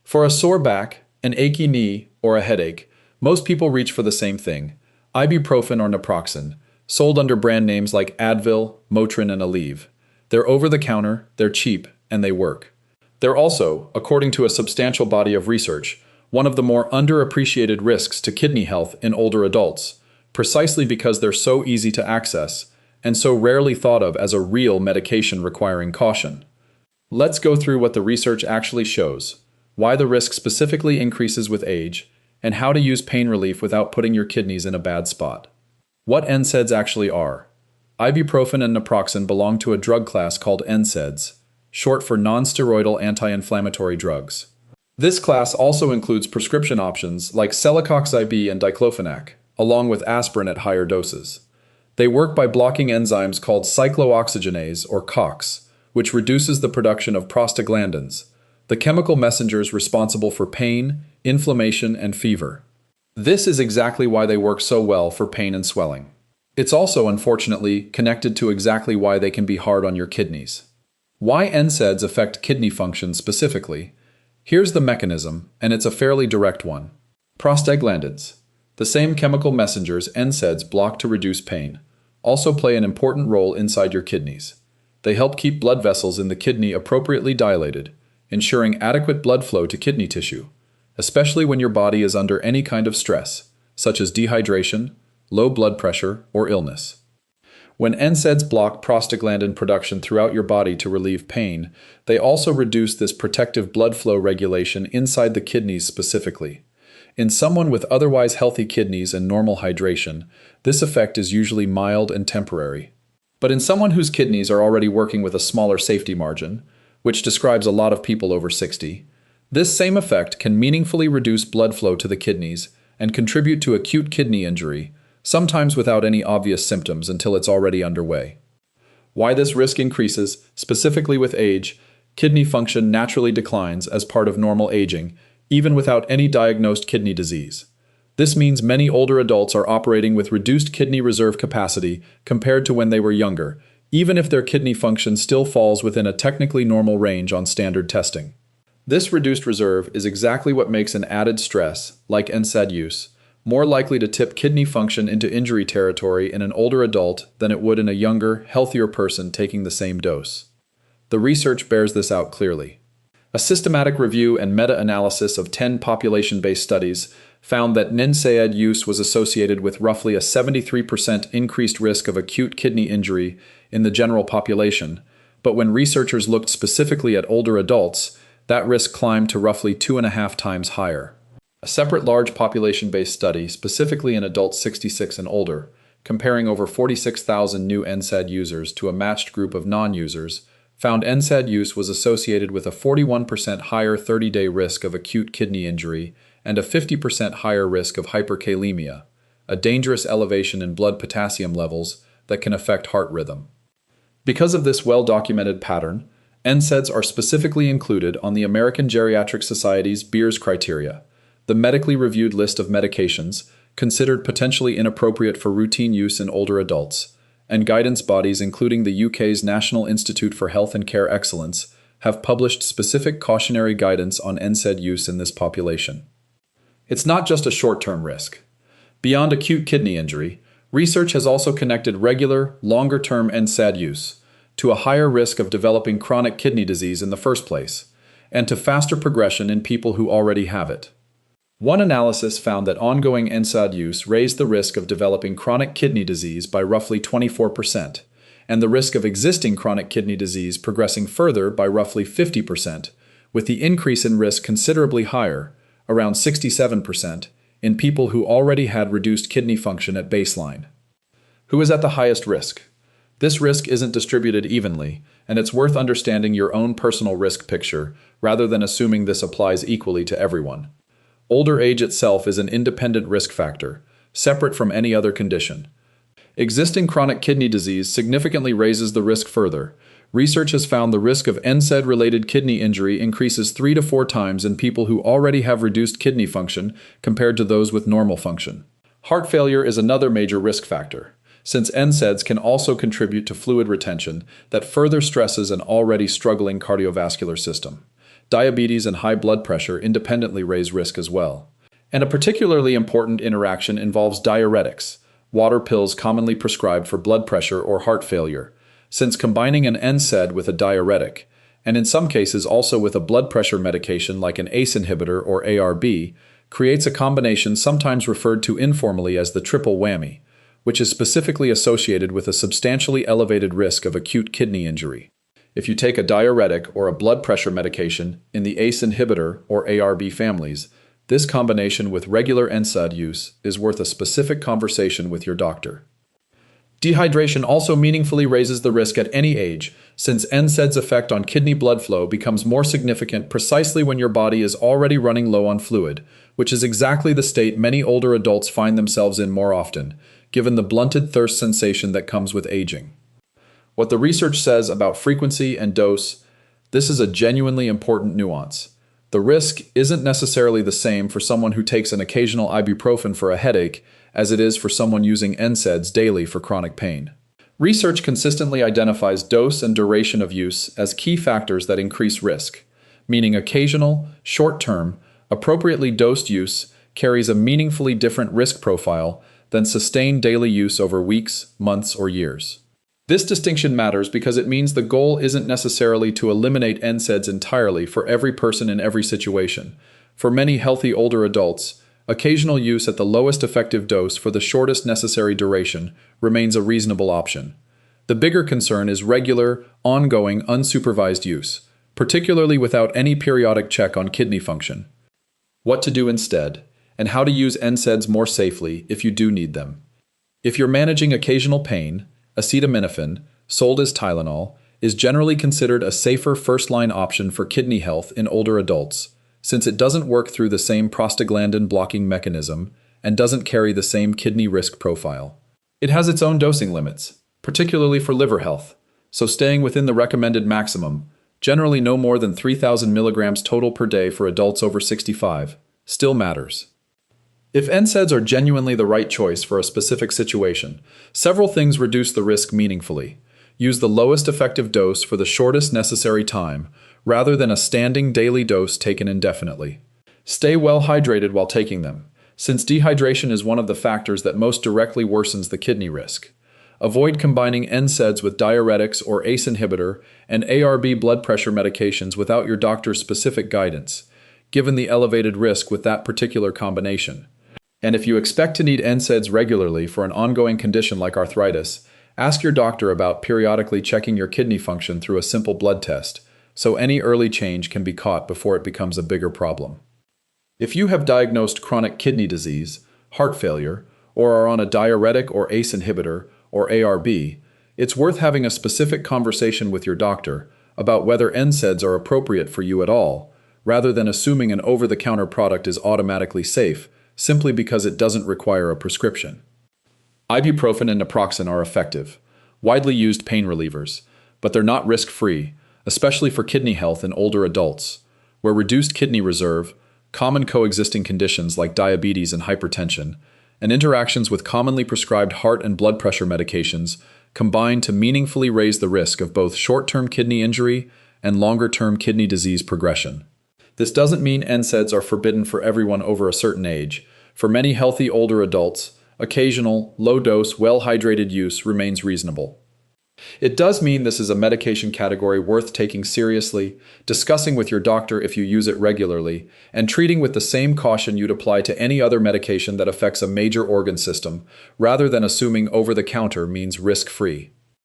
For a sore back, an achy knee, or a headache, most people reach for the same thing: ibuprofen or naproxen, sold under brand names like Advil, Motrin, and Aleve. They're over-the-counter, they're cheap, and they work. They're also, according to a substantial body of research, one of the more underappreciated risks to kidney health in older adults, precisely because they're so easy to access and so rarely thought of as a real medication requiring caution. Let's go through what the research actually shows, why the risk specifically increases with age, and how to use pain relief without putting your kidneys in a bad spot. What NSAIDs actually are. Ibuprofen and naproxen belong to a drug class called NSAIDs, short for non-steroidal anti-inflammatory drugs. This class also includes prescription options like celecoxib and diclofenac, along with aspirin at higher doses. They work by blocking enzymes called cyclooxygenase, or COX, which reduces the production of prostaglandins, the chemical messengers responsible for pain, inflammation, and fever. This is exactly why they work so well for pain and swelling. It's also, unfortunately, connected to exactly why they can be hard on your kidneys. Why NSAIDs affect kidney function specifically? Here's the mechanism, and it's a fairly direct one. Prostaglandins, the same chemical messengers NSAIDs block to reduce pain, also play an important role inside your kidneys. They help keep blood vessels in the kidney appropriately dilated, ensuring adequate blood flow to kidney tissue, especially when your body is under any kind of stress, such as dehydration, low blood pressure, or illness. When NSAIDs block prostaglandin production throughout your body to relieve pain, they also reduce this protective blood flow regulation inside the kidneys specifically. In someone with otherwise healthy kidneys and normal hydration, this effect is usually mild and temporary. But in someone whose kidneys are already working with a smaller safety margin, which describes a lot of people over 60, this same effect can meaningfully reduce blood flow to the kidneys and contribute to acute kidney injury, sometimes without any obvious symptoms until it's already underway. Why this risk increases, specifically with age: kidney function naturally declines as part of normal aging, even without any diagnosed kidney disease. This means many older adults are operating with reduced kidney reserve capacity compared to when they were younger, even if their kidney function still falls within a technically normal range on standard testing. This reduced reserve is exactly what makes an added stress, like NSAID use, more likely to tip kidney function into injury territory in an older adult than it would in a younger, healthier person taking the same dose. The research bears this out clearly. A systematic review and meta-analysis of 10 population-based studies found that NSAID use was associated with roughly a 73% increased risk of acute kidney injury in the general population, but when researchers looked specifically at older adults, that risk climbed to roughly 2.5 times higher. A separate large population-based study, specifically in adults 66 and older, comparing over 46,000 new NSAID users to a matched group of non-users, found NSAID use was associated with a 41% higher 30-day risk of acute kidney injury and a 50% higher risk of hyperkalemia, a dangerous elevation in blood potassium levels that can affect heart rhythm. Because of this well-documented pattern, NSAIDs are specifically included on the American Geriatric Society's Beers criteria, the medically reviewed list of medications considered potentially inappropriate for routine use in older adults, and guidance bodies including the UK's National Institute for Health and Care Excellence have published specific cautionary guidance on NSAID use in this population. It's not just a short-term risk. Beyond acute kidney injury, research has also connected regular, longer-term NSAID use to a higher risk of developing chronic kidney disease in the first place, and to faster progression in people who already have it. One analysis found that ongoing NSAID use raised the risk of developing chronic kidney disease by roughly 24%, and the risk of existing chronic kidney disease progressing further by roughly 50%, with the increase in risk considerably higher, around 67%, in people who already had reduced kidney function at baseline. Who is at the highest risk? This risk isn't distributed evenly, and it's worth understanding your own personal risk picture rather than assuming this applies equally to everyone. Older age itself is an independent risk factor, separate from any other condition. Existing chronic kidney disease significantly raises the risk further. Research has found the risk of NSAID-related kidney injury increases 3 to 4 times in people who already have reduced kidney function compared to those with normal function. Heart failure is another major risk factor, since NSAIDs can also contribute to fluid retention that further stresses an already struggling cardiovascular system. diabetes and high blood pressure independently raise risk as well. And a particularly important interaction involves diuretics, water pills commonly prescribed for blood pressure or heart failure, since combining an NSAID with a diuretic, and in some cases also with a blood pressure medication like an ACE inhibitor or ARB, creates a combination sometimes referred to informally as the triple whammy, which is specifically associated with a substantially elevated risk of acute kidney injury. If you take a diuretic or a blood pressure medication in the ACE inhibitor or ARB families, this combination with regular NSAID use is worth a specific conversation with your doctor. Dehydration also meaningfully raises the risk at any age, since NSAID's effect on kidney blood flow becomes more significant precisely when your body is already running low on fluid, which is exactly the state many older adults find themselves in more often, given the blunted thirst sensation that comes with aging. What the research says about frequency and dose, this is a genuinely important nuance. The risk isn't necessarily the same for someone who takes an occasional ibuprofen for a headache as it is for someone using NSAIDs daily for chronic pain. Research consistently identifies dose and duration of use as key factors that increase risk, meaning occasional, short-term, appropriately dosed use carries a meaningfully different risk profile than sustained daily use over weeks, months, or years. This distinction matters because it means the goal isn't necessarily to eliminate NSAIDs entirely for every person in every situation. For many healthy older adults, occasional use at the lowest effective dose for the shortest necessary duration remains a reasonable option. The bigger concern is regular, ongoing, unsupervised use, particularly without any periodic check on kidney function. What to do instead, and how to use NSAIDs more safely if you do need them. If you're managing occasional pain, acetaminophen, sold as Tylenol, is generally considered a safer first-line option for kidney health in older adults, since it doesn't work through the same prostaglandin blocking mechanism and doesn't carry the same kidney risk profile. It has its own dosing limits, particularly for liver health, so staying within the recommended maximum, generally no more than 3,000 milligrams total per day for adults over 65, still matters. If NSAIDs are genuinely the right choice for a specific situation, several things reduce the risk meaningfully. Use the lowest effective dose for the shortest necessary time, rather than a standing daily dose taken indefinitely. Stay well hydrated while taking them, since dehydration is one of the factors that most directly worsens the kidney risk. Avoid combining NSAIDs with diuretics or ACE inhibitor and ARB blood pressure medications without your doctor's specific guidance, given the elevated risk with that particular combination. And if you expect to need NSAIDs regularly for an ongoing condition like arthritis, ask your doctor about periodically checking your kidney function through a simple blood test, so any early change can be caught before it becomes a bigger problem. If you have diagnosed chronic kidney disease, heart failure, or are on a diuretic or ACE inhibitor, or ARB, it's worth having a specific conversation with your doctor about whether NSAIDs are appropriate for you at all, rather than assuming an over-the-counter product is automatically safe simply because it doesn't require a prescription. Ibuprofen and naproxen are effective, widely used pain relievers, but they're not risk-free, especially for kidney health in older adults, where reduced kidney reserve, common coexisting conditions like diabetes and hypertension, and interactions with commonly prescribed heart and blood pressure medications combine to meaningfully raise the risk of both short-term kidney injury and longer-term kidney disease progression. This doesn't mean NSAIDs are forbidden for everyone over a certain age. For many healthy older adults, occasional, low-dose, well-hydrated use remains reasonable. It does mean this is a medication category worth taking seriously, discussing with your doctor if you use it regularly, and treating with the same caution you'd apply to any other medication that affects a major organ system, rather than assuming over-the-counter means risk-free.